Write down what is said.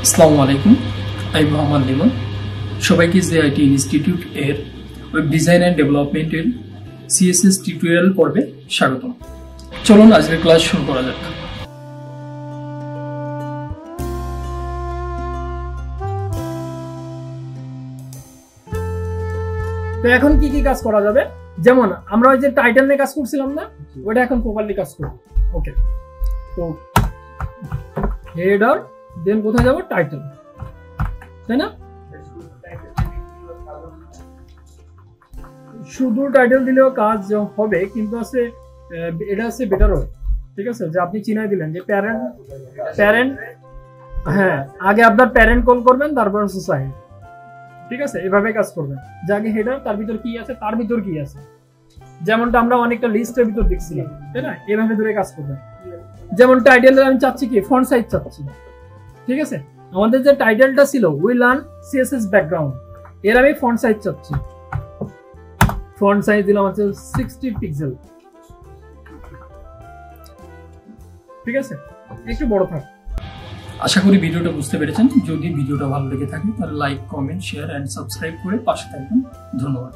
আসসালামু আলাইকুম, আমি মোহাম্মদ লিমন। সবাইকে জেআইটি ইনস্টিটিউট এর ওয়েব ডিজাইন অ্যান্ড ডেভেলপমেন্টের CSS টিউটোরিয়াল পর্বে স্বাগতম। চলুন আজকের ক্লাস শুরু করা যাক। তো এখন কি কি কাজ করা যাবে, যেমন আমরা ওই যে টাইটেল নিয়ে কাজ করছিলাম না, ওটা এখন প্রপারলি কাজ করব। ওকে, তো হেডার, দেন কোথায় যাব? টাইটেল, তাই না? শুধু টাইটেল দিলেও কাজ হবে, কিন্তু আছে এটা আছে বেটার হয়। ঠিক আছে, যে আপনি চিনাই দিলেন যে প্যারেন্ট, হ্যাঁ, আগে আপনার প্যারেন্ট কল করবেন, তারপর সোসাইটি। ঠিক আছে, এভাবে কাজ করবেন যে আগে হেডার, তার ভিতর কি আছে, তার ভিতর কি আছে, যেমনটা আমরা অনেকটা লিস্টের ভিতর দেখছিলাম, তাই না? এভাবে ধরে কাজ করবেন। যেমন টাইটেলে আমি চাচ্ছি কি, ফন্ট সাইজ চাচ্ছি। ঠিক আছে, আমাদের যে টাইটেলটা ছিল উই লার্ন CSS ব্যাকগ্রাউন্ড, এর আমি ফন্ট সাইজ চাচ্ছি। ফন্ট সাইজ দিলাম হচ্ছে 60 পিক্সেল। ঠিক আছে, একটু বড় থাক। আশা করি ভিডিওটা বুঝতে পেরেছেন। যদি ভিডিওটা ভালো লেগে থাকে তাহলে like, comment, share and subscribe করে পাশে থাকবেন। ধন্যবাদ।